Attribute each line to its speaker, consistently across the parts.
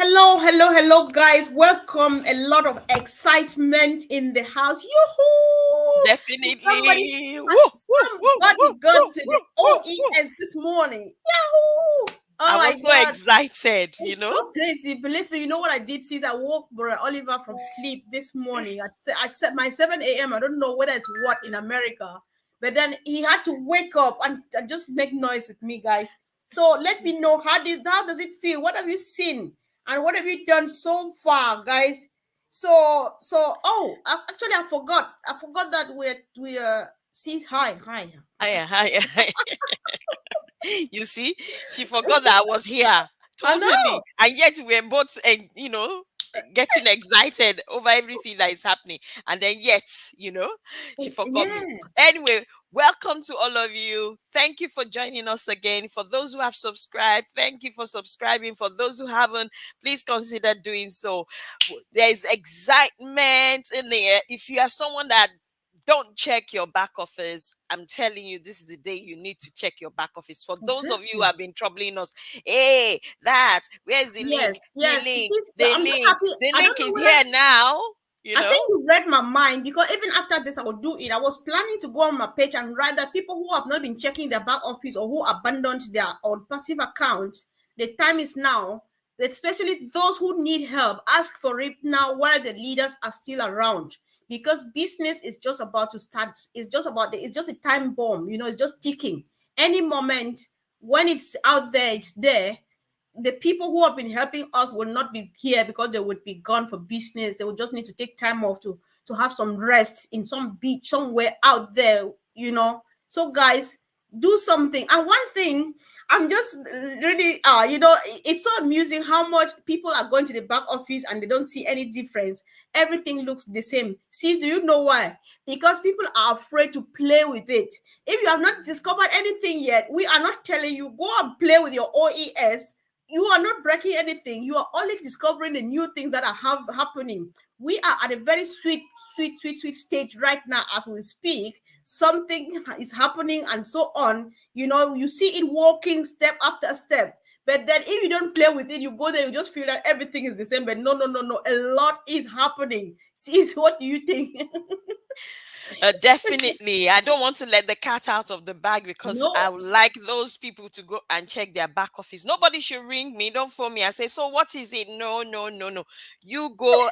Speaker 1: Hello, guys. Welcome. A lot of excitement in the house. Yoo-hoo! Somebody,
Speaker 2: Definitely. Woo, woo, woo,
Speaker 1: somebody
Speaker 2: woo,
Speaker 1: got
Speaker 2: woo,
Speaker 1: to the
Speaker 2: woo, woo, woo.
Speaker 1: OES this morning. Yahoo! Oh
Speaker 2: I
Speaker 1: my
Speaker 2: was so
Speaker 1: God.
Speaker 2: excited,
Speaker 1: It's so crazy. Believe me, you know what I did since I woke Brother Oliver from sleep this morning. I set my 7 a.m. I don't know whether it's what in America, but then he had to wake up and just make noise with me, guys. So let me know how does it feel? What have you seen? And what have you done so far, guys? Actually I forgot that we're since hi.
Speaker 2: Hiya, hiya, hiya. You see, she forgot that I was here
Speaker 1: I
Speaker 2: totally,
Speaker 1: know.
Speaker 2: and yet we're both, getting excited over everything that is happening, and then yet, she forgot me.
Speaker 1: Yeah.
Speaker 2: Anyway, welcome to all of you. Thank you for joining us again. For those who have subscribed, thank you for subscribing. For those who haven't, please consider doing so. There is excitement in the air. If you are someone that don't check your back office, I'm telling you, this is the day you need to check your back office. For those of you who
Speaker 1: Exactly.
Speaker 2: have been troubling us, hey, where's the link? The
Speaker 1: Yes.
Speaker 2: link,
Speaker 1: It is.
Speaker 2: the
Speaker 1: I'm just
Speaker 2: link,
Speaker 1: happy.
Speaker 2: the
Speaker 1: I don't
Speaker 2: link
Speaker 1: know
Speaker 2: is
Speaker 1: whether
Speaker 2: here now, you
Speaker 1: I
Speaker 2: know.
Speaker 1: think you read my mind because even after this, I will do it. I was planning to go on my page and write that people who have not been checking their back office or who abandoned their or passive account, the time is now. Especially those who need help, ask for it now while the leaders are still around. Because business is just about to start. It's just a time bomb. It's just ticking. Any moment when it's out there, it's there. The people who have been helping us will not be here because they would be gone for business. They would just need to take time off to have some rest in some beach somewhere out there. So guys, do something. And one thing, I'm just really it's so amusing how much people are going to the back office and they don't see any difference. Everything looks the same. See, do you know why? Because people are afraid to play with it. If you have not discovered anything yet, we are not telling you go and play with your OES. You are not breaking anything. You are only discovering the new things that are happening. We are at a very sweet stage right now as we speak. Something is happening and so on. You see it walking step after step. But then if you don't play with it, you go there, you just feel that everything is the same. But no. A lot is happening. See, what do you think?
Speaker 2: Definitely. I don't want to let the cat out of the bag because I
Speaker 1: No,
Speaker 2: would like those people to go and check their back office. Nobody should ring me, don't phone me and say, so what is it? No, no, no, no. You go,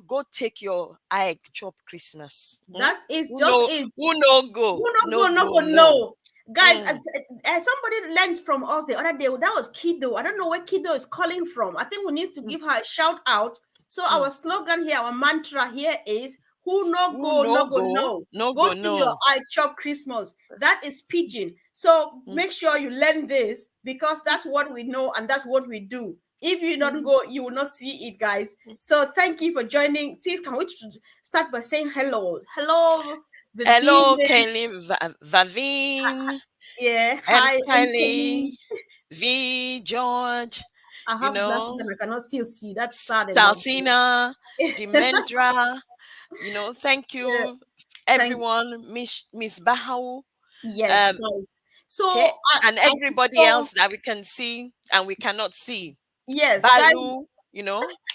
Speaker 2: go take your egg, chop Christmas. Hmm?
Speaker 1: that is
Speaker 2: Who
Speaker 1: just
Speaker 2: no,
Speaker 1: it.
Speaker 2: who no
Speaker 1: Who
Speaker 2: go?
Speaker 1: not
Speaker 2: No
Speaker 1: go, no
Speaker 2: go,
Speaker 1: go,
Speaker 2: no.
Speaker 1: no. Guys,
Speaker 2: Mm,
Speaker 1: somebody learned from us the other day. That was Kido. I don't know where Kido is calling from. I think we need to
Speaker 2: mm,
Speaker 1: give her a shout out. So
Speaker 2: mm.
Speaker 1: our slogan here, our mantra here is who no
Speaker 2: Who
Speaker 1: go,
Speaker 2: no
Speaker 1: no go,
Speaker 2: go?
Speaker 1: no.
Speaker 2: No
Speaker 1: Go
Speaker 2: go,
Speaker 1: to your
Speaker 2: no.
Speaker 1: eye chop Christmas. That is pigeon. So
Speaker 2: Mm,
Speaker 1: make sure you learn this because that's what we know and that's what we do. If you don't
Speaker 2: mm,
Speaker 1: go, you will not see it, guys. So thank you for joining. Please, can we start by saying hello? Hello,
Speaker 2: Hello,
Speaker 1: Vivian.
Speaker 2: Kelly, Vavine,
Speaker 1: Yeah,
Speaker 2: and
Speaker 1: hi, I'm
Speaker 2: Kylie,
Speaker 1: Kelly.
Speaker 2: V, George,
Speaker 1: I
Speaker 2: you
Speaker 1: have glasses
Speaker 2: know,
Speaker 1: and I cannot still see. That's sad enough.
Speaker 2: Saltina, Dimendra, thank
Speaker 1: Yeah,
Speaker 2: you,
Speaker 1: thank.
Speaker 2: everyone, Miss Bahau,
Speaker 1: Yes,
Speaker 2: um,
Speaker 1: guys.
Speaker 2: okay,
Speaker 1: So,
Speaker 2: and
Speaker 1: I
Speaker 2: everybody
Speaker 1: so
Speaker 2: else that we can see and we cannot see.
Speaker 1: yes, guys.
Speaker 2: Balu,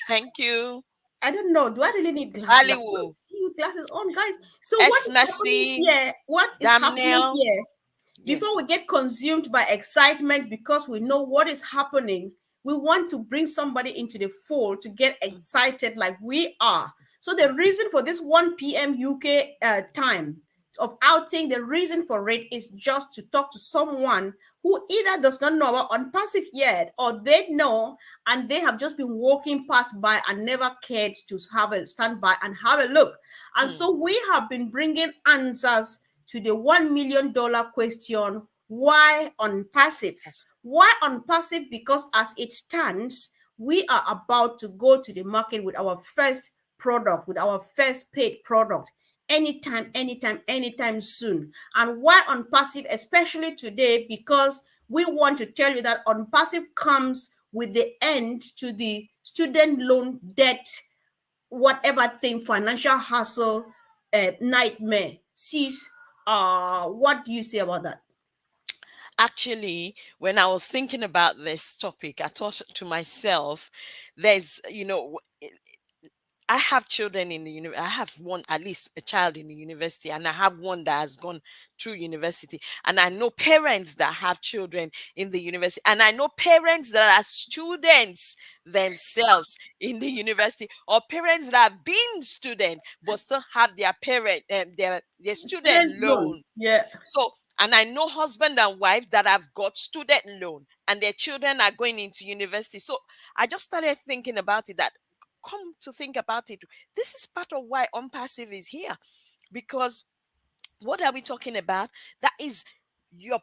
Speaker 2: thank you.
Speaker 1: I don't know. Do I really need glasses? I can't
Speaker 2: Baliwu,
Speaker 1: see with glasses on, guys. So, what
Speaker 2: S
Speaker 1: is happening
Speaker 2: Mercy,
Speaker 1: here? What is happening
Speaker 2: Damnell,
Speaker 1: here?
Speaker 2: yeah.
Speaker 1: Before we get consumed by excitement because we know what is happening, we want to bring somebody into the fold to get excited like we are. So the reason for this 1 p.m. UK time of outing, the reason for it is just to talk to someone who either does not know about Onpassive yet or they know and they have just been walking past by and never cared to have a stand by and have a look. And
Speaker 2: Mm,
Speaker 1: so we have been bringing answers to the $1 million question, why Onpassive?
Speaker 2: yes.
Speaker 1: Why Onpassive? Because as it stands, we are about to go to the market with our first product, with our first paid product anytime soon. And why Onpassive, especially today, because we want to tell you that Onpassive comes with the end to the student loan debt, whatever thing, financial hustle, nightmare. Sis, what do you say about that?
Speaker 2: Actually, when I was thinking about this topic, I thought to myself, there's, I have children in the I have one, at least a child in the university, and I have one that has gone through university. And I know parents that have children in the university, and I know parents that are students themselves in the university, or parents that have been student but still have their their student
Speaker 1: Student loan.
Speaker 2: loan.
Speaker 1: Yeah.
Speaker 2: So, and I know husband and wife that have got student loan and their children are going into university. So I just started thinking about it, that come to think about it, this is part of why Onpassive is here. Because what are we talking about? That is you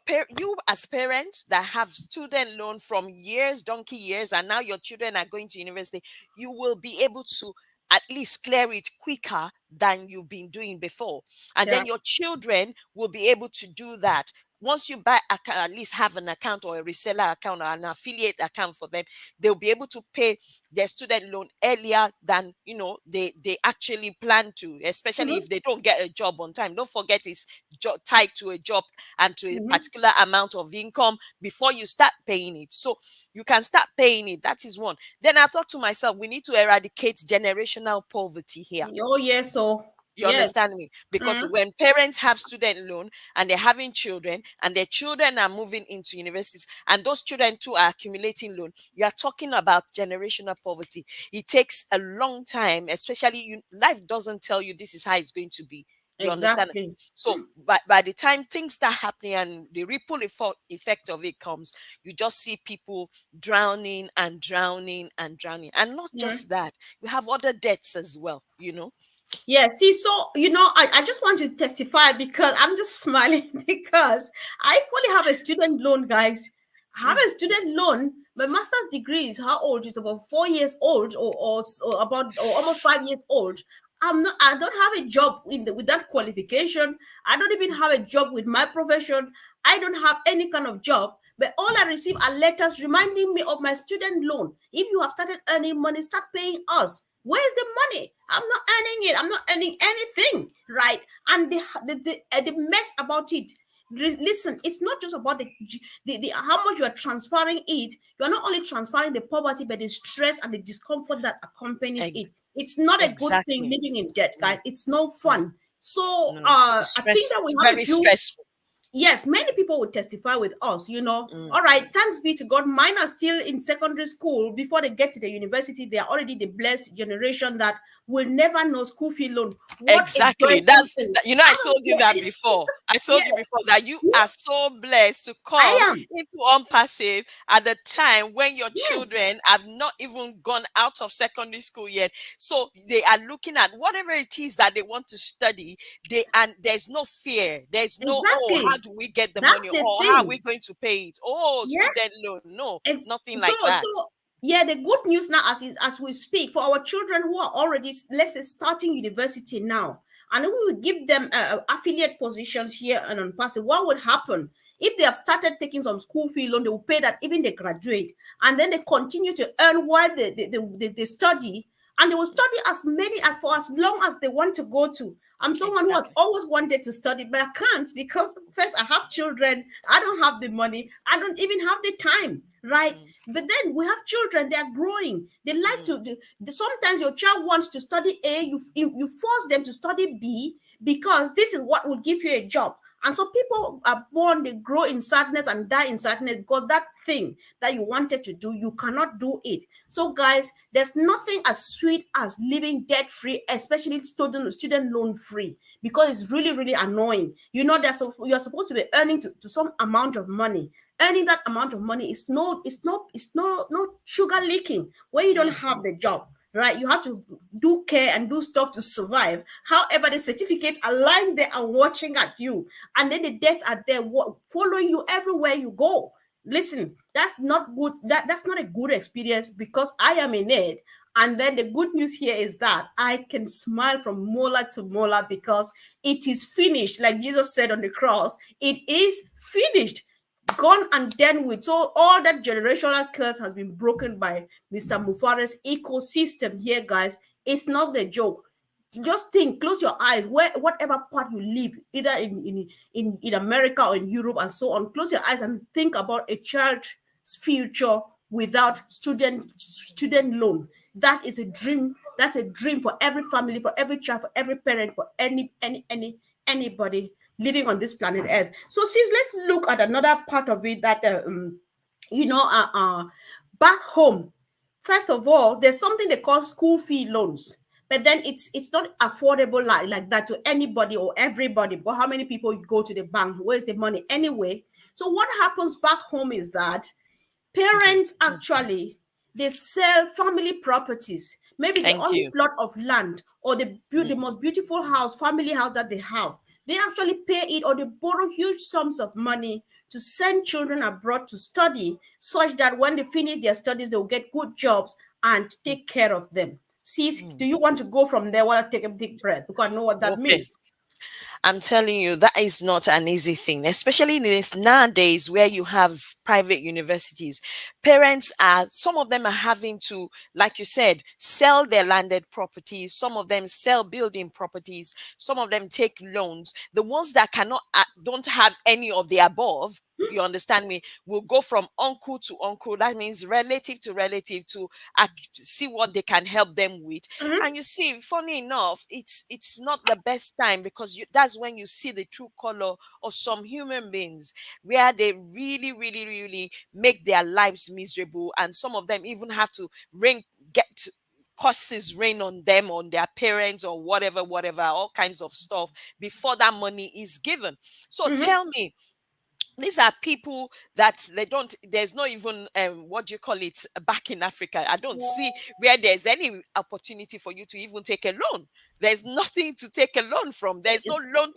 Speaker 2: as parents that have student loan from years, donkey years, and now your children are going to university, you will be able to at least clear it quicker than you've been doing before. And
Speaker 1: Yeah.
Speaker 2: then your children will be able to do that. Once you at least have an account or a reseller account or an affiliate account for them, they'll be able to pay their student loan earlier than they actually plan to, especially
Speaker 1: Mm-hmm.
Speaker 2: if they don't get a job on time. Don't forget, it's tied to a job and to a
Speaker 1: Mm-hmm.
Speaker 2: particular amount of income before you start paying it. So you can start paying it. That is one. Then I thought to myself, we need to eradicate generational poverty here.
Speaker 1: Oh yes, so
Speaker 2: You
Speaker 1: yes.
Speaker 2: understand me? Because
Speaker 1: Mm-hmm.
Speaker 2: when parents have student loan and they're having children and their children are moving into universities and those children too are accumulating loan, you are talking about generational poverty. It takes a long time, especially life doesn't tell you this is how it's going to be. You understand?
Speaker 1: Exactly.
Speaker 2: So by the time things start happening and the ripple effect of it comes, you just see people drowning and drowning and drowning. And not
Speaker 1: Mm.
Speaker 2: just that, you have other debts as well.
Speaker 1: Yeah, see, so I just want to testify because I'm just smiling because I equally have a student loan, guys. I have
Speaker 2: Mm.
Speaker 1: a student loan. My master's degree is how old? It's about 4 years old, or about or almost 5 years old. I don't have a job with that qualification. I don't even have a job with my profession. I don't have any kind of job. But all I receive are letters reminding me of my student loan. If you have started earning money, start paying us. Where's the money? I'm not earning it. I'm not earning anything, right? And the mess about it. Listen, it's not just about the how much you are transferring it. You are not only transferring the poverty, but the stress and the discomfort that accompanies
Speaker 2: Ex-
Speaker 1: it. It's not a good thing
Speaker 2: exactly.
Speaker 1: living in debt,
Speaker 2: No,
Speaker 1: guys. It's no
Speaker 2: no,
Speaker 1: fun. So
Speaker 2: no. It's
Speaker 1: I think
Speaker 2: stress.
Speaker 1: that we
Speaker 2: It's
Speaker 1: have a
Speaker 2: very
Speaker 1: few.
Speaker 2: stressful.
Speaker 1: Yes, many people would testify with us.
Speaker 2: Mm.
Speaker 1: All right, thanks be to God, mine are still in secondary school. Before they get to the university, they are already the blessed generation that will never know school fee loan. What a
Speaker 2: Exactly.
Speaker 1: joyful thing.
Speaker 2: I told you that
Speaker 1: Yeah,
Speaker 2: before. I told you
Speaker 1: yeah,
Speaker 2: before that you
Speaker 1: yeah,
Speaker 2: are so blessed to come
Speaker 1: I am.
Speaker 2: into Unpassive at the time when your
Speaker 1: Yes,
Speaker 2: children have not even gone out of secondary school yet. So they are looking at whatever it is that they want to study. And there's no fear. There's no, oh, how
Speaker 1: exactly.
Speaker 2: do we get the money?
Speaker 1: That's the
Speaker 2: Or how are we
Speaker 1: thing.
Speaker 2: going to pay it? Oh,
Speaker 1: Yeah.
Speaker 2: student loan. No, nothing
Speaker 1: So
Speaker 2: like that.
Speaker 1: yeah, the good news now, as we speak, for our children who are already, let's say, starting university now, and we will give them affiliate positions here and on passive. What would happen if they have started taking some school fee loan? They will pay that even they graduate, and then they continue to earn while they study, and they will study as many as for as long as they want to go to. I'm someone who has
Speaker 2: Exactly.
Speaker 1: always wanted to study, but I can't because first I have children, I don't have the money, I don't even have the time, right?
Speaker 2: Mm,
Speaker 1: But then we have children, they are growing. They like
Speaker 2: mm,
Speaker 1: sometimes your child wants to study A, you force them to study B because this is what will give you a job. And so people are born, they grow in sadness and die in sadness because that thing that you wanted to do, you cannot do it. So, guys, there's nothing as sweet as living debt free, especially student loan free, because it's really, really annoying. You're supposed to be earning to some amount of money. Earning that amount of money is no sugar leaking when you don't
Speaker 2: mm,
Speaker 1: have the job, right? You have to do care and do stuff to survive. However, the certificates are lying there and watching at you, and then the debts are there following you everywhere you go. Listen, that's not good. That's not a good experience because I am in it. And then the good news here is that I can smile from molar to molar because it is finished. Like Jesus said on the cross, it is finished, gone and done with. So all that generational curse has been broken by Mr. Mufareh's ecosystem here, guys. It's not a joke. Just think, close your eyes, where whatever part you live, either in America or in Europe and so on, close your eyes and think about a child's future without student loan. That is a dream. That's a dream for every family, for every child, for every parent, for anybody living on this planet Earth. So, sis, let's look at another part of it that you know uh, uh back home. First of all, there's something they call school fee loans, but then it's not affordable like that to anybody or everybody. But how many people go to the bank? Where's the money anyway? So what happens back home is that parents actually, they sell family properties, maybe the
Speaker 2: Thank
Speaker 1: only
Speaker 2: you.
Speaker 1: plot of land or the
Speaker 2: Mm,
Speaker 1: most beautiful house, family house that they have. They actually pay it, or they borrow huge sums of money to send children abroad to study, such that when they finish their studies they'll get good jobs and
Speaker 2: mm,
Speaker 1: take care of them. See,
Speaker 2: mm.
Speaker 1: do you want to go from there while I take a big breath, because I know what that
Speaker 2: Okay.
Speaker 1: means?
Speaker 2: I'm telling you, that is not an easy thing, especially in this nowadays where you have private universities. Parents are, some of them are having to, like you said, sell their landed properties. Some of them sell building properties. Some of them take loans. The ones that cannot, don't have any of the above, you understand me, will go from uncle to uncle. That means relative to relative to see what they can help them with.
Speaker 1: Mhm,
Speaker 2: And you see, funny enough, it's not the best time, because that's when you see the true color of some human beings, where they really, really, really make their lives miserable, and some of them even have to get curses rain on them, on their parents, or whatever, whatever, all kinds of stuff before that money is given. So
Speaker 1: mhm.
Speaker 2: tell me, these are people that they don't, there's not even what do you call it, back in Africa, I don't see where there's any opportunity for you to even take a loan. There's nothing to take a loan from. There's no loan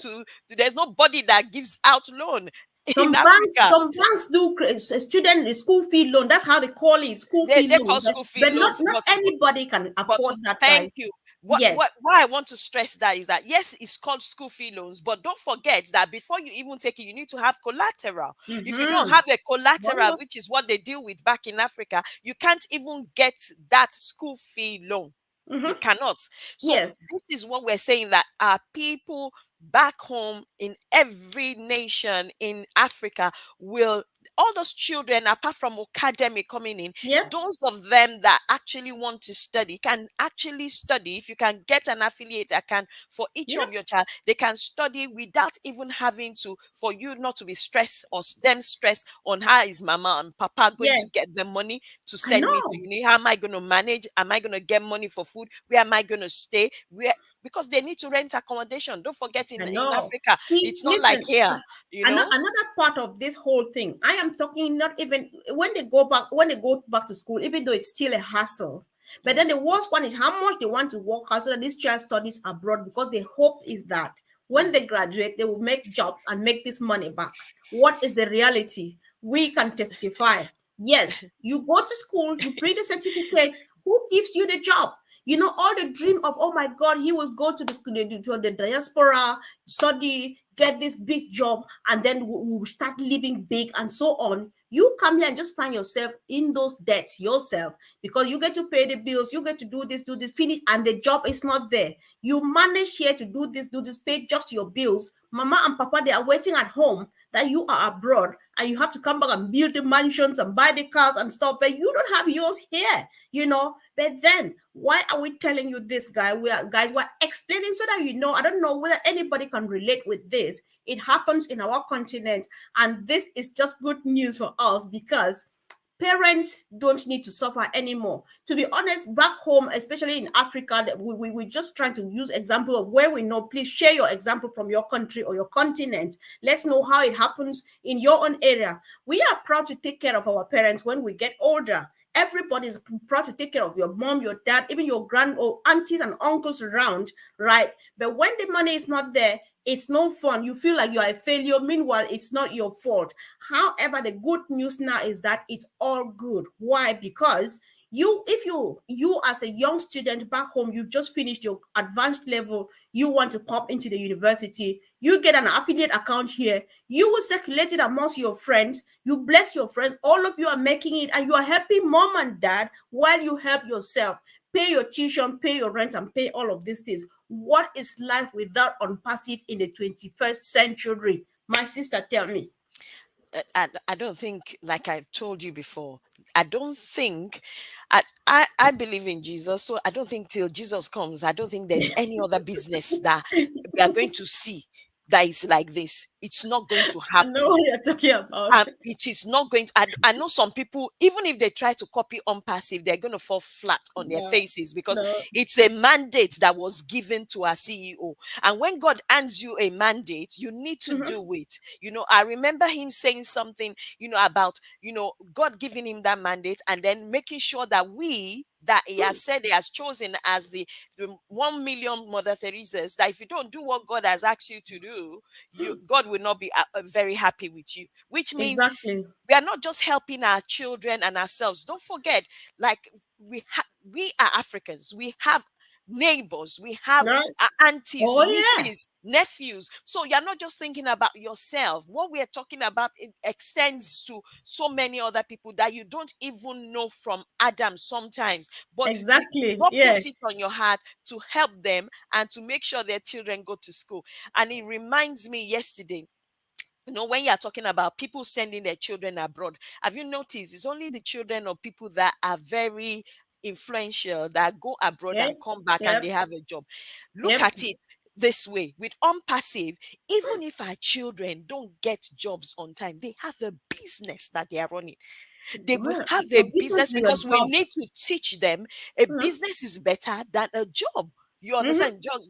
Speaker 2: there's nobody that gives out loan in Africa.
Speaker 1: Some banks do student school fee loan. That's how they call it, school fee
Speaker 2: They call
Speaker 1: loans.
Speaker 2: school fee
Speaker 1: But
Speaker 2: loans,
Speaker 1: not anybody can
Speaker 2: but
Speaker 1: afford that,
Speaker 2: thank
Speaker 1: guys.
Speaker 2: you. What
Speaker 1: Yes.
Speaker 2: what why I want to stress that is that yes, it's called school fee loans, but don't forget that before you even take it, you need to have collateral. If you don't
Speaker 1: Mm-hmm.
Speaker 2: have a collateral, which is what they deal with back in Africa, you can't even get that school fee loan. You
Speaker 1: Mm-hmm.
Speaker 2: cannot. So
Speaker 1: Yes.
Speaker 2: this is what we're saying, that our people back home in every nation in Africa will, all those children, apart from academic coming in,
Speaker 1: Yep.
Speaker 2: those of them that actually want to study can actually study. If you can get an affiliate account for each
Speaker 1: Yep.
Speaker 2: of your child, they can study without even having to, for you not to be stressed, or them stressed on how is mama and papa going
Speaker 1: Yes.
Speaker 2: to get the money to
Speaker 1: I
Speaker 2: send me to
Speaker 1: know.
Speaker 2: uni. How am I going to manage? Am I going to get money for food? Where am I going to stay? Where, because they need to rent accommodation. Don't forget,
Speaker 1: I
Speaker 2: in
Speaker 1: know.
Speaker 2: Africa,
Speaker 1: Please
Speaker 2: it's not like
Speaker 1: listen.
Speaker 2: here, you know.
Speaker 1: Another part of this whole thing, I am talking not even when they go back to school, even though it's still a hassle. But
Speaker 2: Mm,
Speaker 1: then the worst one is how much they want to work hard so that this child studies abroad, because the hope is that when
Speaker 2: mm.
Speaker 1: they graduate, they will make jobs and make this money back. What is the reality? We can testify. Yes, you go to school, you print the certificates. Who gives you the job? You know, all the dream of, oh my God, he will go to the diaspora, study, get this big job, and then we will start living big and so on. You come here and just find yourself in those debts yourself, because you get to pay the bills, you get to do this, finish, and the job is not there. You manage here to do this, pay just your bills. Mama and papa, they are waiting at home that you are abroad, and you have to come back and build the mansions and buy the cars and stuff, but you don't have yours here, you know. But then why are we telling you this, we're explaining so that you know. I don't know whether anybody can relate with this. It happens in our continent, and this is just good news for us, because parents don't need to suffer anymore. To be honest, back home, especially in Africa, we're just trying to use example of where we know. Please share your example from your country or your continent. Let's know how it happens in your own area. We are proud to take care of our parents when we get older. Everybody is proud to take care of your mom, your dad, even your grand or aunties and uncles around, right? But when the money is not there, it's no fun. You feel like you are a failure. Meanwhile, it's not your fault. However, the good news now is that it's all good. Why? Because if you as a young student back home, you've just finished your advanced level, you want to pop into the university, you get an affiliate account here, you will circulate it amongst your friends, you bless your friends, all of you are making it, and you are helping mom and dad while you help yourself pay your tuition, pay your rent, and pay all of these things. What is life without Onpassive in the 21st century? My sister, tell me.
Speaker 2: I don't think, like I told you before, I don't think, I believe in Jesus. So I don't think till Jesus comes, I don't think there's any other business that we are going to see that is like this. It's not going to
Speaker 1: I know
Speaker 2: happen.
Speaker 1: what you're talking about.
Speaker 2: It is not going to, I know some people, even if they try to copy on passive, they're going to fall flat on their
Speaker 1: No,
Speaker 2: faces, because
Speaker 1: no.
Speaker 2: it's a mandate that was given to our CEO. And when God hands you a mandate, you need to
Speaker 1: Mhm.
Speaker 2: do it. I remember him saying something, about, God giving him that mandate, and then making sure that that he has said, he has chosen as the 1 million Mother Teresa's, that if you don't do what God has asked you to do, God will not be very happy with you, which means
Speaker 1: Exactly.
Speaker 2: we are not just helping our children and ourselves. Don't forget, like, we are Africans. We have neighbors, we have
Speaker 1: Right?
Speaker 2: aunties,
Speaker 1: Oh, yeah.
Speaker 2: nieces, nephews. So you're not just thinking about yourself. What we are talking about, it extends to so many other people that you don't even know from Adam sometimes. But
Speaker 1: Exactly.
Speaker 2: God
Speaker 1: Yeah.
Speaker 2: puts it on your heart to help them and to make sure their children go to school. And it reminds me yesterday, when you're talking about people sending their children abroad, have you noticed it's only the children of people that are very influential that go abroad
Speaker 1: Yep.
Speaker 2: and come back and
Speaker 1: Yep.
Speaker 2: they have a job? Look
Speaker 1: Yep.
Speaker 2: at it this way: with Unpassive, even if our children don't get jobs on time, they have a business that they are running. They will
Speaker 1: Well,
Speaker 2: have a
Speaker 1: your business
Speaker 2: business,
Speaker 1: is your
Speaker 2: because we
Speaker 1: job.
Speaker 2: need to teach them a
Speaker 1: Mhm.
Speaker 2: business is better than a job. You
Speaker 1: Mhm.
Speaker 2: understand? Just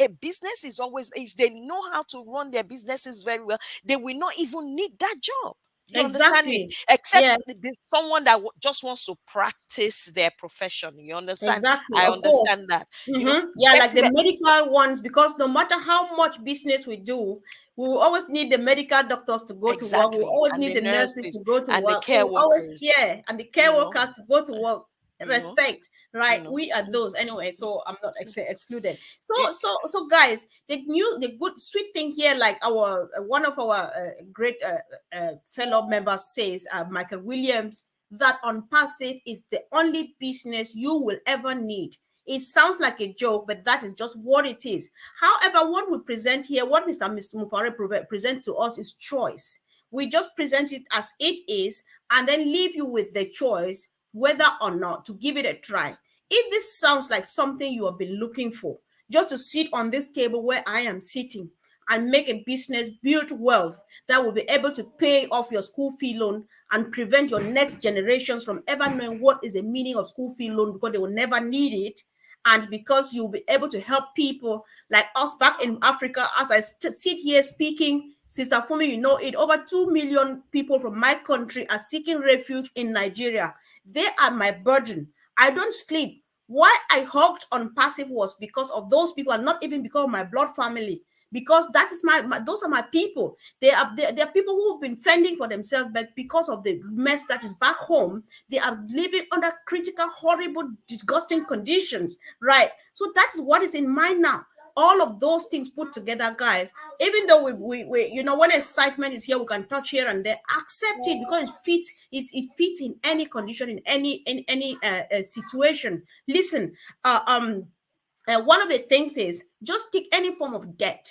Speaker 2: a business is always, if they know how to run their businesses very well, they will not even need that job. You understand me?
Speaker 1: Exactly.
Speaker 2: Except
Speaker 1: Yeah.
Speaker 2: there's someone that just wants to practice their profession. You understand?
Speaker 1: Exactly.
Speaker 2: I
Speaker 1: Of course.
Speaker 2: understand that.
Speaker 1: Yeah, like
Speaker 2: Let's
Speaker 1: the
Speaker 2: let
Speaker 1: medical ones, because no matter how much business we do, we will always need the medical doctors to go to work. We will
Speaker 2: exactly,
Speaker 1: always
Speaker 2: and
Speaker 1: need
Speaker 2: the
Speaker 1: the nurses
Speaker 2: nurses
Speaker 1: to go to
Speaker 2: and the
Speaker 1: work. We
Speaker 2: care
Speaker 1: will always,
Speaker 2: workers.
Speaker 1: yeah, and the care
Speaker 2: You know,
Speaker 1: workers to go to work.
Speaker 2: you know,
Speaker 1: Respect, right?
Speaker 2: you know.
Speaker 1: We are
Speaker 2: Mm,
Speaker 1: those anyway, so I'm not excluded. So,
Speaker 2: it-
Speaker 1: guys, the good, sweet thing here, like our one of our great fellow members says, Michael Williams, that Onpassive is the only business you will ever need. It sounds like a joke, but that is just what it is. However, what we present here, what Mr. Mufareh presents to us is choice. We just present it as it is and then leave you with the choice whether or not to give it a try. If this sounds like something you have been looking for, just to sit on this table where I am sitting and make a business, build wealth that will be able to pay off your school fee loan and prevent your next generations from ever knowing what is the meaning of school fee loan, because they will never need it, and because you'll be able to help people like us back in Africa. As I sit here speaking, Sister Funmi, you know it, over 2 million people from my country are seeking refuge in Nigeria. They are my burden. I don't sleep. Why I hugged Onpassive was because of those people, and not even because of my blood family, because that is those are my people. They are people who have been fending for themselves, but because of the mess that is back home, they are living under critical, horrible, disgusting conditions, right? So that's what is in mind now. All of those things put together, guys, even though we when excitement is here, we can touch here and there, accept it, because it fits in any condition, in any situation. Listen, one of the things is just take any form of debt.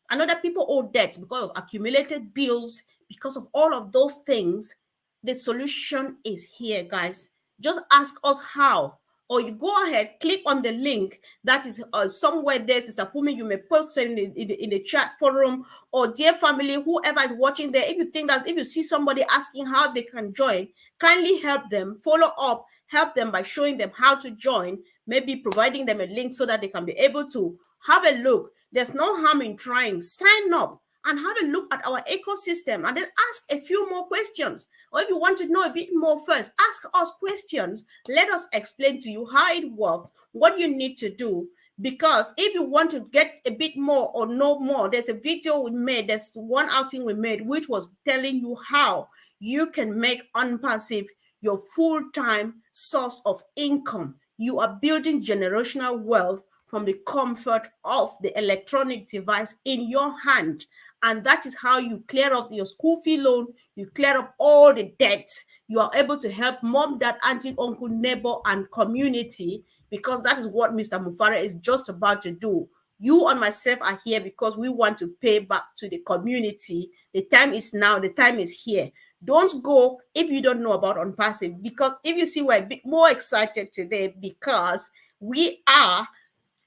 Speaker 1: Another people owe debts because of accumulated bills, because of all of those things. The solution is here, guys. Just ask us how. Or you go ahead, click on the link that is somewhere there, Sister Fumi. You may post it in the chat forum, or dear family, whoever is watching there. If you see somebody asking how they can join, kindly help them, follow up, help them by showing them how to join, maybe providing them a link so that they can be able to have a look. There's no harm in trying. Sign up and have a look at our ecosystem, and then ask a few more questions. Or if you want to know a bit more first, ask us questions. Let us explain to you how it works, what you need to do. Because if you want to get a bit more or know more, there's a video we made, there's one outing we made, which was telling you how you can make Onpassive your full-time source of income. You are building generational wealth from the comfort of the electronic device in your hand. And that is how you clear up your school fee loan, you clear up all the debts. You are able to help mom, dad, auntie, uncle, neighbor, and community, because that is what Mr. Mufareh is just about to do. You and myself are here because we want to pay back to the community. The time is now, the time is here. Don't go if you don't know about Onpassive, because if you see, we're a bit more excited today because we are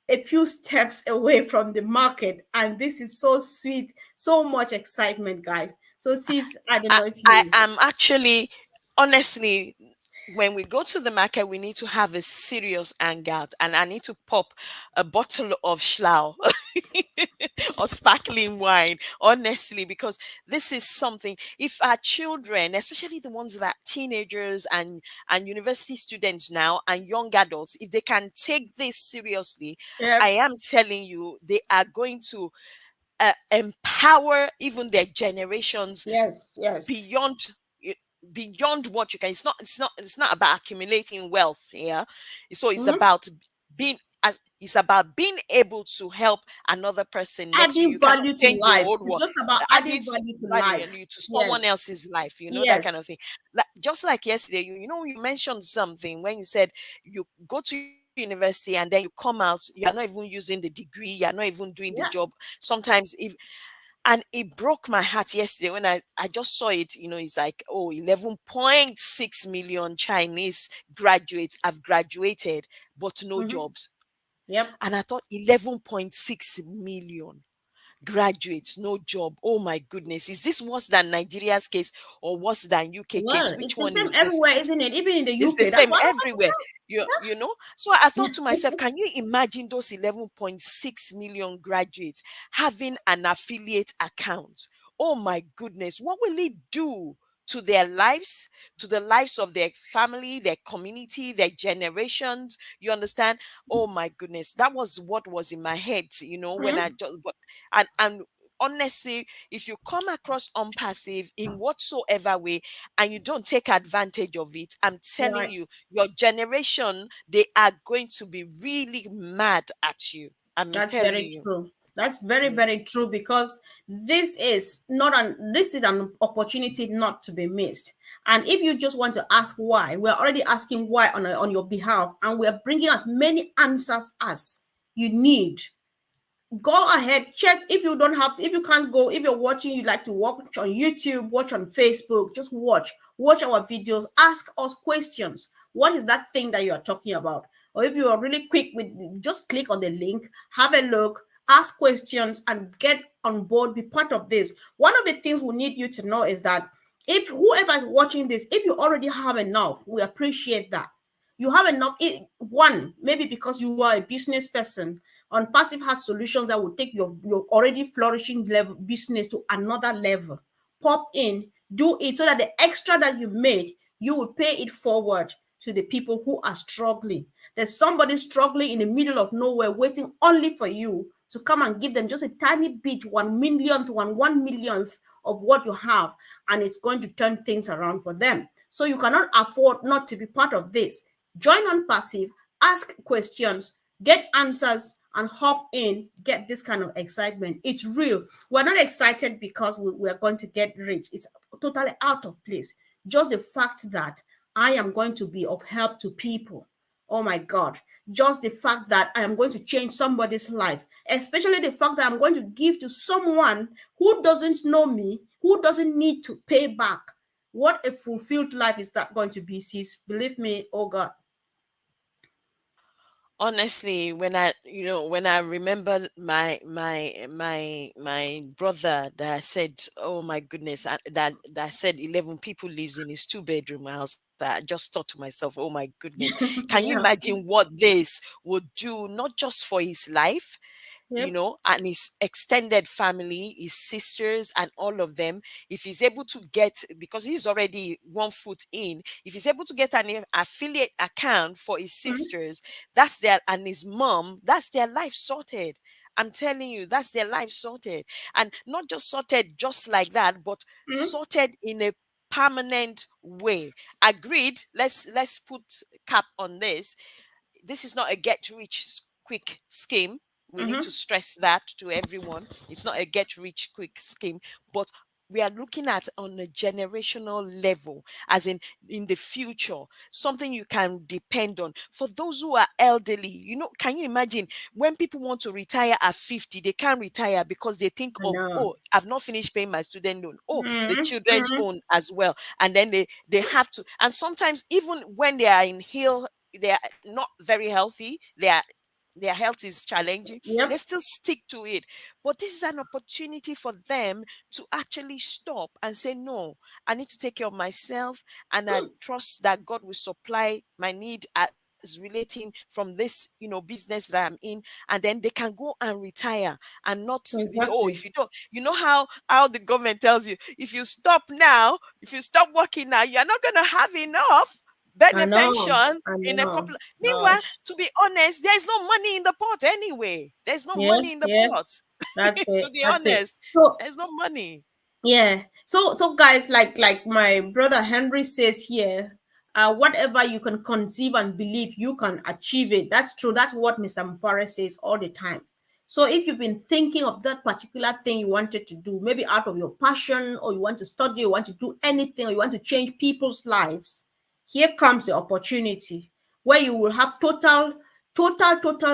Speaker 1: a few steps away from the market, and this is so sweet, so much excitement, guys. So sis, I don't
Speaker 2: I,
Speaker 1: know if
Speaker 2: I
Speaker 1: you.
Speaker 2: am actually, honestly, when we go to the market, we need to have a serious hangout, and I need to pop a bottle of Schlau or sparkling wine, honestly, because this is something. If our children, especially the ones that are teenagers and university students now and young adults, if they can take this seriously,
Speaker 1: Yep.
Speaker 2: I am telling you, they are going to empower even their generations
Speaker 1: Yes, yes.
Speaker 2: beyond y- beyond what you can. It's not about accumulating wealth here. So it's
Speaker 1: Mhm.
Speaker 2: about being as it's about being able to help another person next to you.
Speaker 1: Adding
Speaker 2: You cannot
Speaker 1: value to
Speaker 2: change the
Speaker 1: life.
Speaker 2: whole
Speaker 1: It's
Speaker 2: world.
Speaker 1: just about
Speaker 2: Adding
Speaker 1: adding value to
Speaker 2: value
Speaker 1: life.
Speaker 2: to someone
Speaker 1: Yes,
Speaker 2: else's life, that kind
Speaker 1: yes.
Speaker 2: of thing. Just like yesterday, you mentioned something when you said you go to university and then you come out, you are not even using the degree, you are not even doing the
Speaker 1: Yeah.
Speaker 2: job. Sometimes, if and it broke my heart yesterday when I just saw it. It's like, oh, 11.6 million Chinese graduates have graduated but no
Speaker 1: Mm-hmm.
Speaker 2: jobs.
Speaker 1: Yep.
Speaker 2: And I thought, 11.6 million graduates, no job. Oh my goodness, is this worse than Nigeria's case or worse than UK case?
Speaker 1: Well,
Speaker 2: Which
Speaker 1: it's the
Speaker 2: one
Speaker 1: same
Speaker 2: is this?
Speaker 1: everywhere, isn't it? Even in the
Speaker 2: It's the
Speaker 1: UK. That's
Speaker 2: same
Speaker 1: why I
Speaker 2: everywhere. So I thought to
Speaker 1: want
Speaker 2: myself, can you imagine those 11.6 million graduates having an affiliate account? Oh my goodness, what will it do to their lives, to the lives of their family, their community, their generations? You understand? Oh my goodness, that was what was in my head, when I
Speaker 1: to.
Speaker 2: just, and honestly, if you come across unpassive in whatsoever way and you don't take advantage of it, I'm telling
Speaker 1: Right.
Speaker 2: you, your generation, they are going to be really mad at you. I'm
Speaker 1: That's
Speaker 2: telling
Speaker 1: very
Speaker 2: you.
Speaker 1: true. That's very,
Speaker 2: Mm.
Speaker 1: very true because this is an opportunity not to be missed. And if you just want to ask why, we're already asking why on your behalf, and we're bringing as many answers as you need. Go ahead, check. If you can't go, if you're watching, you like to watch on YouTube, watch on Facebook, just watch our videos, ask us questions. What is that thing that you are talking about? Or if you are really quick with, just click on the link, have a look, ask questions, and get on board, be part of this. One of the things we need you to know is that if whoever is watching this, if you already have enough, we appreciate that. You have enough. One, maybe because you are a business person, on passive has solutions that will take your already flourishing level business to another level. Pop in, do it so that the extra that you made, you will pay it forward to the people who are struggling. There's somebody struggling in the middle of nowhere, waiting only for you to come and give them just a tiny bit, 1 millionth, 1 millionth of what you have, and it's going to turn things around for them. So you cannot afford not to be part of this. Join on passive, ask questions, get answers, and hop in, get this kind of excitement. It's real. We're not excited because we're going to get rich. It's totally out of place. Just the fact that I am going to be of help to people. Oh my God. Just the fact that I am going to change somebody's life, especially the fact that I'm going to give to someone who doesn't know me, who doesn't need to pay back. What a fulfilled life is that going to be, sis? Believe me, oh God.
Speaker 2: Honestly, when I remember my brother that said, oh my goodness, that said 11 people lives in his two-bedroom house, I just thought to myself, oh my goodness, can you
Speaker 1: Yeah.
Speaker 2: imagine what this would do, not just for his life,
Speaker 1: Yep.
Speaker 2: and his extended family, his sisters, and all of them. If he's able to get, because he's already 1 foot in, if he's able to get an affiliate account for his
Speaker 1: Mhm.
Speaker 2: sisters, that's their, and his mom, that's their life sorted. I'm telling you, that's their life sorted. And not just sorted just like that, but
Speaker 1: Mhm.
Speaker 2: sorted in a permanent way. Agreed. Let's put cap on this. This is not a get rich quick scheme. We need to
Speaker 1: Mhm.
Speaker 2: stress that to everyone. It's not a get rich quick scheme, but we are looking at on a generational level, as in the future, something you can depend on. For those who are elderly, can you imagine when people want to retire at 50, they can't retire because they think
Speaker 1: I
Speaker 2: of,
Speaker 1: know.
Speaker 2: oh, I've not finished paying my student loan, oh, the
Speaker 1: Mm-hmm.
Speaker 2: children's
Speaker 1: Mm-hmm.
Speaker 2: own as well. And then they have to, and sometimes even when they are they are not very healthy, their health is challenging, they
Speaker 1: Yep.
Speaker 2: still stick to it. But this is an opportunity for them to actually stop and say, no, I need to take care of myself, and I trust that God will supply my need as relating from this, business that I'm in. And then they can go and retire and not be, oh, if you
Speaker 1: Exactly.
Speaker 2: don't, how the government tells you, if you stop now, if you stop working now, you're not going to have enough
Speaker 1: I know.
Speaker 2: pension
Speaker 1: I
Speaker 2: in a
Speaker 1: know.
Speaker 2: couple. Meanwhile,
Speaker 1: Gosh.
Speaker 2: to be honest, there's no money in the pot anyway. There's no
Speaker 1: Yeah.
Speaker 2: money in the
Speaker 1: Yeah.
Speaker 2: pot.
Speaker 1: That's
Speaker 2: To
Speaker 1: it.
Speaker 2: be
Speaker 1: That's it.
Speaker 2: honest,
Speaker 1: So
Speaker 2: there's no money.
Speaker 1: yeah. So guys, like my brother Henry says here, whatever you can conceive and believe, you can achieve it. That's true. That's what Mr. Mufareh says all the time. So if you've been thinking of that particular thing you wanted to do, maybe out of your passion, or you want to study, or want to do anything, or you want to change people's lives, here comes the opportunity where you will have total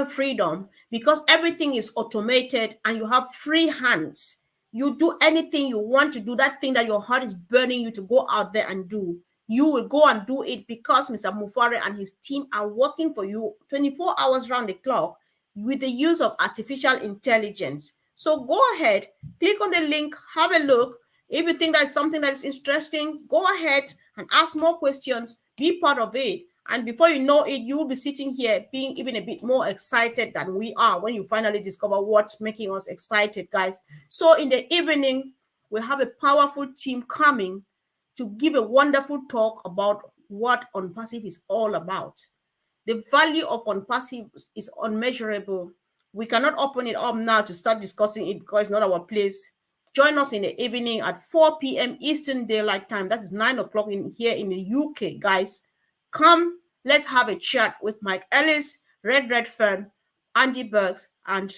Speaker 1: freedom, because everything is automated and you have free hands. You do anything you want to do, that thing that your heart is burning you to go out there and do, you will go and do it, because Mr. Mufareh and his team are working for you 24 hours round the clock with the use of artificial intelligence. So go ahead, click on the link, have a look. If you think that's something that is interesting, go ahead and ask more questions, be part of it. And before you know it, you will be sitting here being even a bit more excited than we are when you finally discover what's making us excited, guys. So in the evening, we have a powerful team coming to give a wonderful talk about what Onpassive is all about. The value of Onpassive is unmeasurable. We cannot open it up now to start discussing it because it's not our place. Join us in the evening at 4 p.m. Eastern Daylight Time. That is 9 o'clock in here in the UK, guys. Come, let's have a chat with Mike Ellis, Redfern, Andy Burks, and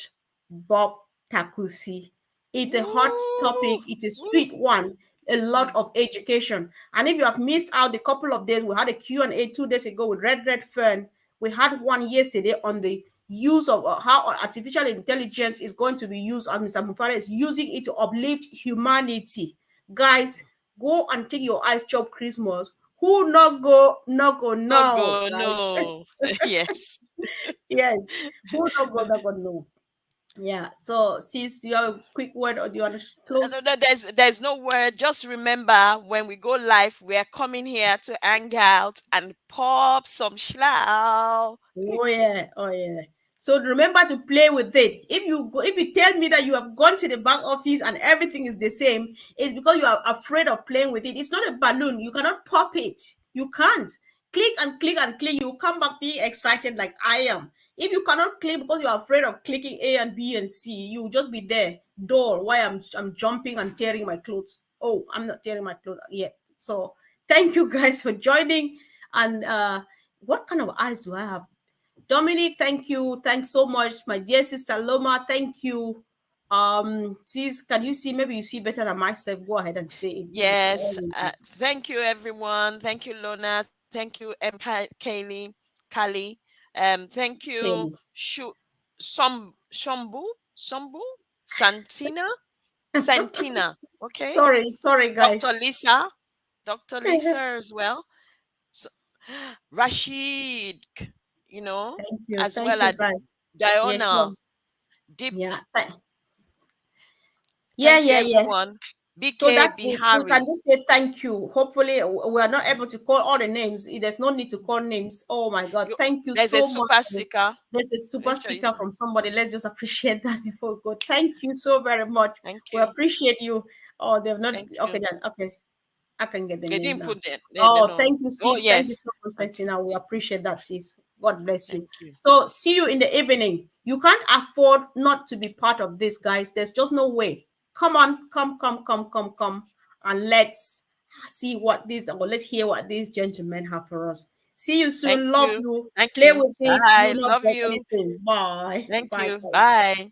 Speaker 1: Bob Takusi. It's a hot topic.
Speaker 2: Woo!
Speaker 1: It's a
Speaker 2: Woo!
Speaker 1: sweet one. A lot
Speaker 2: Mm.
Speaker 1: of education. And if you have missed out the couple of days, we had a Q&A 2 days ago with Redfern. We had one yesterday on the use of how artificial intelligence is going to be used, and Mr. Mufareh is using it to uplift humanity. Guys, go and take your eyes chop Christmas. Who not go, not go
Speaker 2: No
Speaker 1: now,
Speaker 2: go,
Speaker 1: guys.
Speaker 2: no. Yes.
Speaker 1: Yes. Who not go, not go no. Yeah. So, sis, do you have a quick word, or do you want to
Speaker 2: No,
Speaker 1: close?
Speaker 2: no, there's no word. Just remember, when we go live, we are coming here to hang out and pop some schlau.
Speaker 1: Oh yeah, oh yeah. So remember to play with it. If you tell me that you have gone to the back office and everything is the same, it's because you are afraid of playing with it. It's not a balloon. You cannot pop it. You can't. Click and click and click. You come back being excited like I am. If you cannot click because you are afraid of clicking A and B and C, you will just be there, dull, why I'm jumping and tearing my clothes. Oh, I'm not tearing my clothes yet. So thank you guys for joining. And what kind of eyes do I have? Dominic, thank you. Thanks so much. My dear sister Loma, thank you. Sis, can you see? Maybe you see better than myself. Go ahead and say it, please.
Speaker 2: Yes. Thank you, everyone. Thank you, Lona. Thank you, Kaylee, Kali. Thank you,
Speaker 1: Clearly.
Speaker 2: Shombu, Sombu, Santina, Santina. Okay,
Speaker 1: Sorry, guys.
Speaker 2: Dr. Lisa, Dr. Lisa as well. So, Rashid, as
Speaker 1: Thank
Speaker 2: well
Speaker 1: you,
Speaker 2: as
Speaker 1: guys. Yeah, sure.
Speaker 2: Diana, Deep.
Speaker 1: Yeah. Yeah,
Speaker 2: Thank you,
Speaker 1: yeah, yeah.
Speaker 2: everyone.
Speaker 1: So
Speaker 2: BK
Speaker 1: that's it. We can
Speaker 2: Bihari.
Speaker 1: just say thank you. Hopefully, we are not able to call all the names. There's no need to call names. Oh my God.
Speaker 2: You,
Speaker 1: Thank you
Speaker 2: there's a
Speaker 1: so much.
Speaker 2: super sticker.
Speaker 1: There's a super
Speaker 2: Make sure
Speaker 1: sticker
Speaker 2: you.
Speaker 1: from somebody. Let's just appreciate that before we go. Thank you so very much.
Speaker 2: Thank
Speaker 1: We
Speaker 2: you.
Speaker 1: appreciate you. Oh, they've not.
Speaker 2: Thank
Speaker 1: Okay,
Speaker 2: you.
Speaker 1: then. Okay. I can get the
Speaker 2: They
Speaker 1: name
Speaker 2: didn't
Speaker 1: now.
Speaker 2: put the
Speaker 1: Oh,
Speaker 2: no.
Speaker 1: thank you,
Speaker 2: Oh
Speaker 1: sis. Thank you
Speaker 2: yes.
Speaker 1: so much,
Speaker 2: Okay.
Speaker 1: Santina. We appreciate that, sis. God bless you.
Speaker 2: Thank you.
Speaker 1: So, see you in the evening. You can't afford not to be part of this, guys. There's just no way. Come on, come, and let's see what this, or let's hear what these gentlemen have for us. See you
Speaker 2: Thank
Speaker 1: soon. Love
Speaker 2: you.
Speaker 1: you.
Speaker 2: Thank
Speaker 1: Play
Speaker 2: you.
Speaker 1: with it. You
Speaker 2: Bye.
Speaker 1: will not
Speaker 2: Love
Speaker 1: get
Speaker 2: you.
Speaker 1: anything. Bye.
Speaker 2: Thank
Speaker 1: Bye,
Speaker 2: you.
Speaker 1: guys.
Speaker 2: Bye.